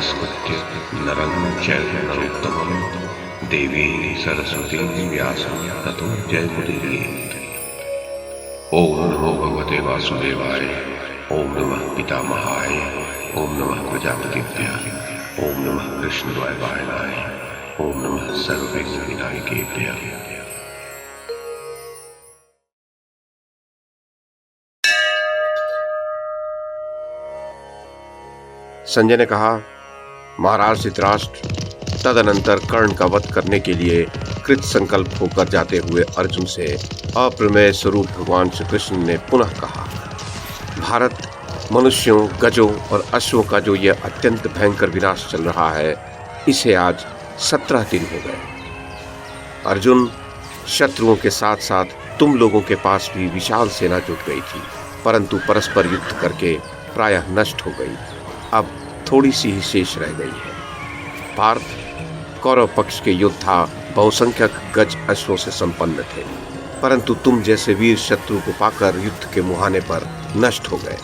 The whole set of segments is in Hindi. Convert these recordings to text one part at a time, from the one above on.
नमस्कृत्य नरं चैव नरोत्तमं देवीं सरस्वतीं व्यासं ततो जयमुदीरयेत्। ओम नमो भगवते वासुदेवाय, ओम नमः पितामहाय, ओम नमः प्रजापतिभ्यः, ओम नमः कृष्णद्वैपायनाय, ओम नमः सर्वविघ्नविनायकेभ्यः। संजय ने कहा, महाराज धृतराष्ट्र, तदनंतर कर्ण का वध करने के लिए कृत संकल्प होकर जाते हुए अर्जुन से अप्रमेय स्वरूप भगवान श्री कृष्ण ने पुनः कहा, भारत, मनुष्यों, गजों और अश्वों का जो यह अत्यंत भयंकर विनाश चल रहा है, इसे आज 17 दिन हो गए। अर्जुन, शत्रुओं के साथ साथ तुम लोगों के पास भी विशाल सेना जुट गई थी, परंतु परस्पर युद्ध करके प्रायः नष्ट हो गई। अब थोड़ी सी ही शेष रह गई है। पार्थ, कौरव पक्ष के योद्धा बहुसंख्यक गज अश्वों से संपन्न थे, परंतु तुम जैसे वीर शत्रु को पाकर युद्ध के मुहाने पर नष्ट हो गए।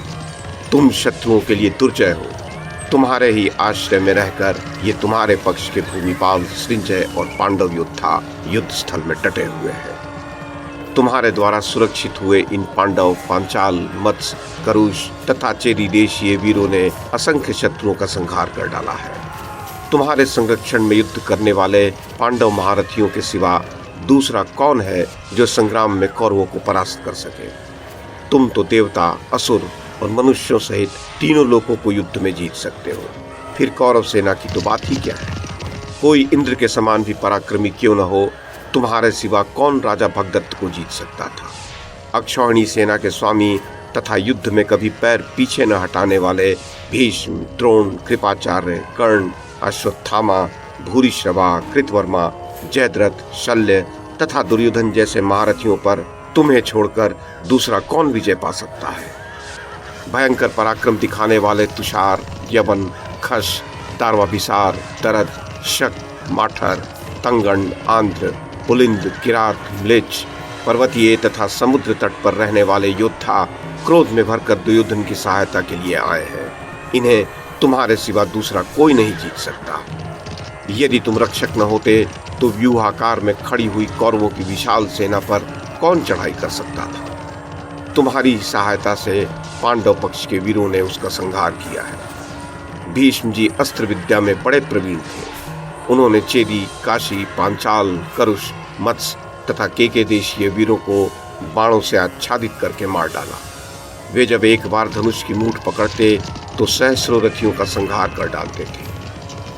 तुम शत्रुओं के लिए दुर्जय हो। तुम्हारे ही आश्रय में रहकर ये तुम्हारे पक्ष के भूमिपाल सृंजय और पांडव योद्धा युद्ध स्थल में डटे हुए हैं। तुम्हारे द्वारा सुरक्षित हुए इन पांडव, पांचाल, मत्स्य, करुष तथा चेदी देशीय वीरों ने असंख्य शत्रुओं का संहार कर डाला है। तुम्हारे संरक्षण में युद्ध करने वाले पांडव महारथियों के सिवा दूसरा कौन है जो संग्राम में कौरवों को परास्त कर सके? तुम तो देवता, असुर और मनुष्यों सहित तीनों लोगों को युद्ध में जीत सकते हो। फिर कौरव सेना की तो बात ही क्या है। कोई इंद्र के समान भी पराक्रमी क्यों न हो, तुम्हारे सिवा कौन राजा भगदत्त को जीत सकता था? अक्षौहिणी सेना के स्वामी तथा युद्ध में कभी पैर पीछे न हटाने वाले भीष्म, द्रोण, कृपाचार्य, कर्ण, अश्वत्थामा, भूरिश्रवा, कृतवर्मा, जयद्रथ, शल्य तथा दुर्योधन जैसे महारथियों पर तुम्हें छोड़कर दूसरा कौन विजय पा सकता है? भयंकर पराक्रम दिखाने वाले तुषार, यवन, खश, दार्वाभिसार, दरद, शक, माठर, तंगण, आंध्र, पुलिंद, किरात, म्लेच्छ, पर्वतीय तथा समुद्र तट पर रहने वाले योद्धा क्रोध में भरकर दुर्योधन की सहायता के लिए आए हैं। इन्हें तुम्हारे सिवा दूसरा कोई नहीं जीत सकता। यदि तुम रक्षक न होते तो व्यूहाकार में खड़ी हुई कौरवों की विशाल सेना पर कौन चढ़ाई कर सकता था? तुम्हारी सहायता से पांडव पक्ष के वीरों ने उसका संहार किया है। भीष्म जी अस्त्र विद्या में बड़े प्रवीण थे। उन्होंने चेदी, काशी, पांचाल, करुष, मत्स्य तथा केके देशीय वीरों को बाणों से आच्छादित करके मार डाला। वे जब एक बार धनुष की मूठ पकड़ते तो सहस्रों रथियों का संहार कर डालते थे।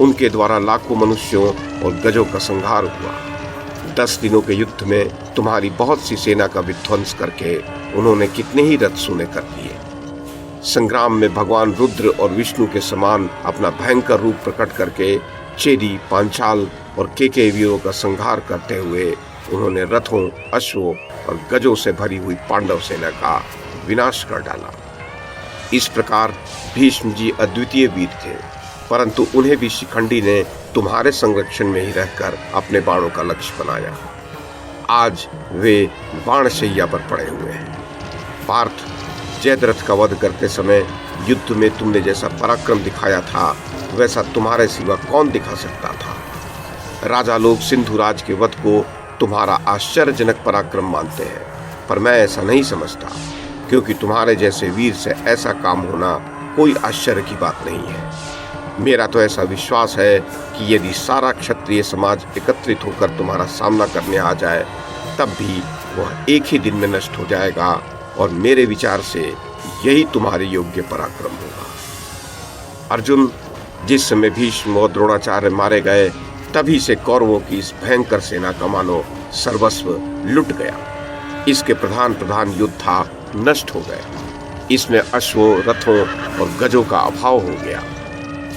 उनके द्वारा लाखों मनुष्यों और गजों का संहार हुआ। 10 दिनों के युद्ध में तुम्हारी बहुत सी सेना का विध्वंस करके उन्होंने कितने ही रथ सूने कर दिए। संग्राम में भगवान रुद्र और विष्णु के समान अपना भयंकर रूप प्रकट करके चेदी, पांचाल और केके वीरों का संहार करते हुए उन्होंने रथों, अश्वों और गजों से भरी हुई पांडव सेना का विनाश कर डाला। इस प्रकार भीष्म जी अद्वितीय वीर थे, परंतु उन्हें भी शिखंडी ने तुम्हारे संरक्षण में ही रहकर अपने बाणों का लक्ष्य बनाया। आज वे बाणशैया पर पड़े हुए हैं। पार्थ, जयद्रथ का वध करते समय युद्ध में तुमने जैसा पराक्रम दिखाया था, वैसा तुम्हारे सिवा कौन दिखा सकता था? राजा लोग सिंधुराज के वध को तुम्हारा आश्चर्यजनक पराक्रम मानते हैं, पर मैं ऐसा नहीं समझता, क्योंकि तुम्हारे जैसे वीर से ऐसा काम होना कोई आश्चर्य की बात नहीं है। मेरा तो ऐसा विश्वास है कि यदि सारा क्षत्रिय समाज एकत्रित होकर तुम्हारा सामना करने आ जाए, तब भी वह एक ही दिन में नष्ट हो जाएगा, और मेरे विचार से यही तुम्हारे योग्य पराक्रम होगा। अर्जुन, जिस समय भीष्म और द्रोणाचार्य मारे गए, तभी से कौरवों की इस भयंकर सेना का मानो सर्वस्व लुट गया। इसके प्रधान योद्धा नष्ट हो गए। इसमें अश्वों, रथों और गजों का अभाव हो गया।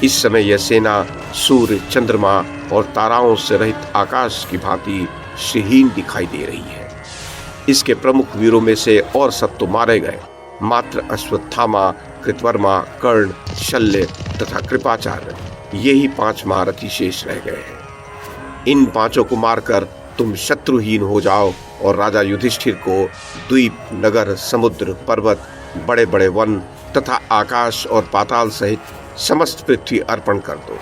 इस समय यह सेना सूर्य, चंद्रमा और ताराओं से रहित आकाश की भांति श्रीहीन दिखाई दे रही है। इसके प्रमुख वीरों में से और सब तो मारे गए, मात्र अश्वत्थामा, कृतवर्मा, कर्ण, शल्य तथा कृपाचार्य, यही 5 महारथी शेष रह गए हैं। इन 5 को मारकर तुम शत्रुहीन हो जाओ और राजा युधिष्ठिर को द्वीप, नगर, समुद्र, पर्वत, बड़े बड़े वन तथा आकाश और पाताल सहित समस्त पृथ्वी अर्पण कर दो।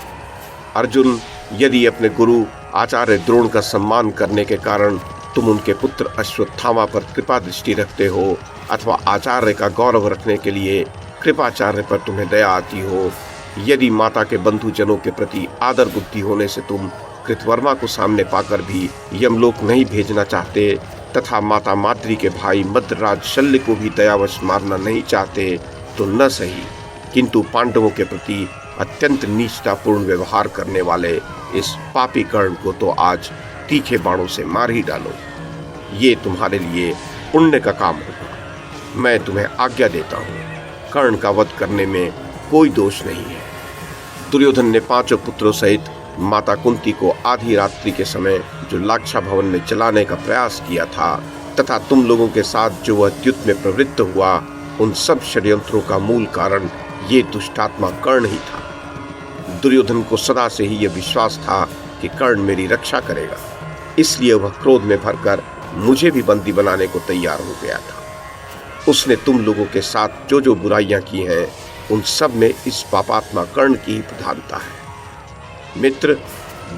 अर्जुन, यदि अपने गुरु आचार्य द्रोण का सम्मान करने के कारण तुम उनके पुत्र अश्वत्थामा पर कृपा दृष्टि रखते हो, अथवा आचार्य का गौरव रखने के लिए कृपाचार्य पर तुम्हें दया आती हो, यदि माता के बंधुजनों के प्रति आदर बुद्धि होने से तुम कृतवर्मा को सामने पाकर भी यमलोक नहीं भेजना चाहते, तथा माता माद्री के भाई मद्रराज शल्य को भी दयावश मारना नहीं चाहते, तो न सही, किंतु पांडवों के प्रति अत्यंत नीचतापूर्ण व्यवहार करने वाले इस पापी कर्ण को तो आज तीखे बाणों से मार ही डालो। ये तुम्हारे लिए पुण्य का काम होगा। मैं तुम्हें आज्ञा देता हूँ, कर्ण का वध करने में कोई दोष नहीं है। दुर्योधन ने 5 पुत्रों सहित माता कुंती को आधी रात्रि के समय जो लाक्षा भवन में चलाने का प्रयास किया था, तथा तुम लोगों के साथ जो वह युद्ध में प्रवृत्त हुआ, उन सब षड्यंत्रों का मूल कारण ये दुष्टात्मा कर्ण ही था। दुर्योधन को सदा से ही यह विश्वास था कि कर्ण मेरी रक्षा करेगा, इसलिए वह क्रोध में भरकर मुझे भी बंदी बनाने को तैयार हो गया था। उसने तुम लोगों के साथ जो जो बुराइयां की हैं, उन सब में इस पापात्मा कर्ण की ही प्रधानता है। मित्र,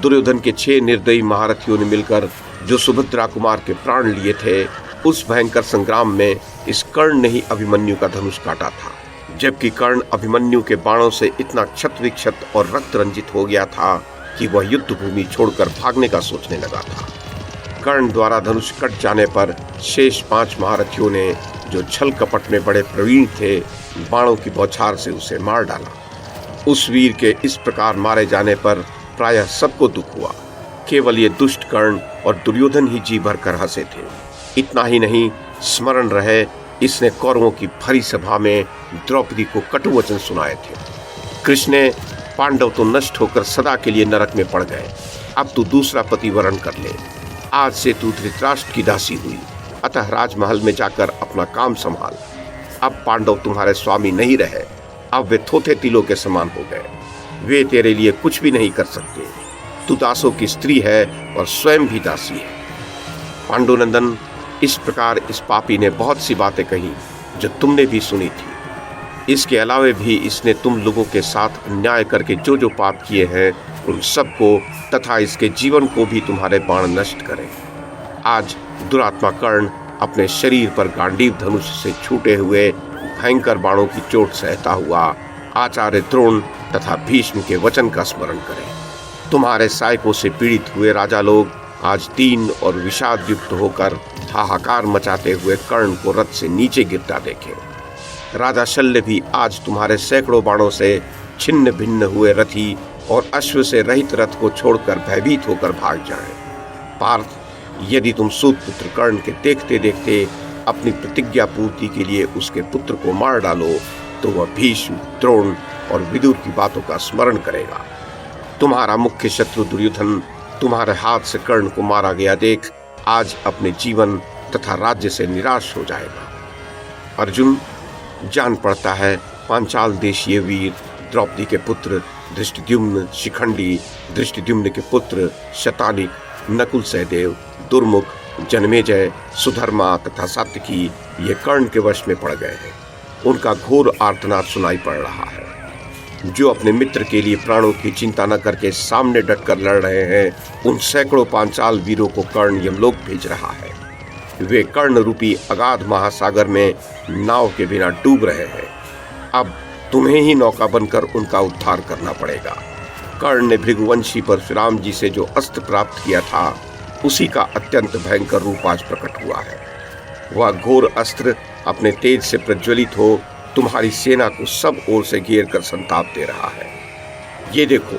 दुर्योधन के 6 निर्दयी महारथियों ने मिलकर जो सुभद्रा कुमार के प्राण लिए थे, उस भयंकर संग्राम में इस कर्ण ने ही अभिमन्यु का धनुष काटा था, जबकि कर्ण अभिमन्यु के बाणों से इतना क्षत विक्षत और रक्त रंजित हो गया था कि वह युद्ध भूमि छोड़कर भागने का सोचने लगा था। कर्ण द्वारा धनुष कट जाने पर शेष 5 महारथियों ने, जो छल कपट में बड़े प्रवीण थे, बाणों की बौछार से उसे मार डाला। उस वीर के इस प्रकार मारे जाने पर प्रायः सबको दुख हुआ। केवल ये दुष्ट कर्ण और दुर्योधन ही जी भरकर हंसे थे। इतना ही नहीं, स्मरण रहे, इसने कौरवों की भरी सभा में द्रौपदी को कटु वचन सुनाए थे। कृष्ण ने, पांडव तो नष्ट होकर सदा के लिए नरक में पड़ गए, अब तू दूसरा पति वरण कर ले। आज से तू धृतराष्ट्र की दासी हुई, अतः राजमहल में जाकर अपना काम संभाल। अब पांडव तुम्हारे स्वामी नहीं रहे, अब वे थोथे तिलों के समान हो गए। वे तेरे लिए कुछ भी नहीं कर सकते। तू दासों की स्त्री है और स्वयं भी दासी है। पांडुनंदन, इस प्रकार इस पापी ने बहुत सी बातें कही जो तुमने भी सुनी थी। इसके अलावा भी इसने तुम लोगों के साथ अन्याय करके जो जो पाप किए हैं, उन सबको तथा इसके जीवन को भी तुम्हारे बाण नष्ट करें। आज दुरात्मा कर्ण अपने शरीर पर गांडीव धनुष से छूटे हुए भयंकर बाणों की चोट सहता हुआ आचार्य द्रोण तथा भीष्म के वचन का स्मरण करें। तुम्हारे सायकों से पीड़ित हुए राजा लोग आज दीन और विषाद युक्त होकर हाहाकार मचाते हुए कर्ण को रथ से नीचे गिरता देखें। राजा शल्य भी आज तुम्हारे सैकड़ों बाणों से छिन्न भिन्न हुए रथी और अश्व से रहित रथ को छोड़कर भयभीत होकर भाग जाएं। पार्थ, यदि तुम सूत पुत्र कर्ण के देखते देखते अपनी प्रतिज्ञा पूर्ति के लिए उसके पुत्र को मार डालो, तो वह भीष्म, द्रोण और विदुर की बातों का स्मरण करेगा। तुम्हारा मुख्य शत्रु दुर्योधन तुम्हारे हाथ से कर्ण को मारा गया देख आज अपने जीवन तथा राज्य से निराश हो जाएगा। अर्जुन, जान पड़ता है पांचाल देशीय वीर द्रौपदी के पुत्र धृष्टद्युम्न, शिखंडी, धृष्टद्युम्न के पुत्र शतानिक, नकुल, सहदेव, दुर्मुख, जनमेजय, सुधर्मा तथा सात्यकी ये कर्ण के वश में पड़ गए हैं। उनका घोर आर्तनाद सुनाई पड़ रहा है। जो अपने मित्र के लिए प्राणों की चिंता न करके सामने डटकर लड़ रहे हैं, उन सैकड़ों पांचाल वीरों को कर्ण यमलोक भेज रहा है। वे कर्ण रूपी अगाध महासागर में नाव के बिना डूब रहे हैं। अब तुम्हें ही नौका बनकर उनका उद्धार करना पड़ेगा। कर्ण ने भृगुवंशी परशुराम जी से जो अस्त्र प्राप्त किया था, उसी का अत्यंत भयंकर रूप आज प्रकट हुआ है। वह घोर अस्त्र अपने तेज से प्रज्वलित हो तुम्हारी सेना को सब ओर से घेर कर संताप दे रहा है। ये देखो,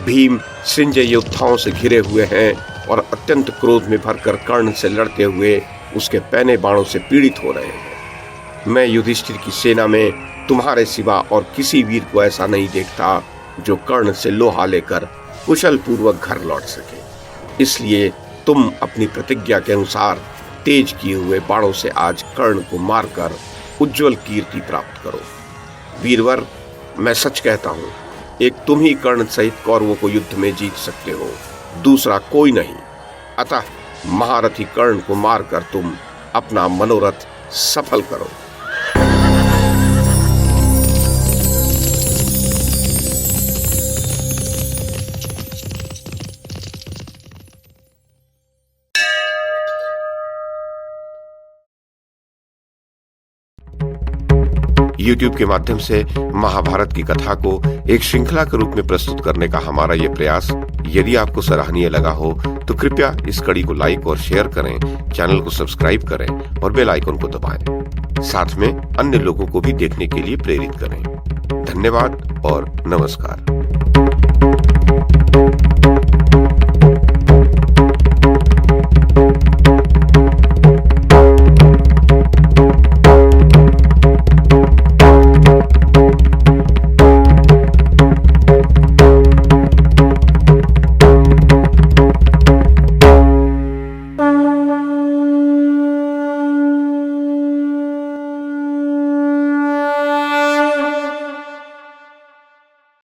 भीम संजय योद्धाओं से घिरे हुए हैं और अत्यंत क्रोध में भरकर कर्ण से लड़ते हुए उसके पैने बाणों से पीड़ित हो रहे हैं। मैं युधिष्ठिर की सेना में तुम्हारे सिवा और किसी वीर को ऐसा नहीं देखता जो कर्ण से लोहा लेकर कुशल पूर्वक घर लौट सके। इसलिए तुम अपनी प्रतिज्ञा के अनुसार तेज किए हुए बाणों से आज कर्ण को मारकर उज्जवल कीर्ति प्राप्त करो। वीरवर, मैं सच कहता हूँ, एक तुम ही कर्ण सहित कौरवों को युद्ध में जीत सकते हो, दूसरा कोई नहीं। अतः महारथी कर्ण को मारकर तुम अपना मनोरथ सफल करो। YouTube के माध्यम से महाभारत की कथा को एक श्रृंखला के रूप में प्रस्तुत करने का हमारा ये प्रयास यदि आपको सराहनीय लगा हो तो कृपया इस कड़ी को लाइक और शेयर करें, चैनल को सब्सक्राइब करें और बेल आइकन को दबाएं। साथ में अन्य लोगों को भी देखने के लिए प्रेरित करें। धन्यवाद और नमस्कार।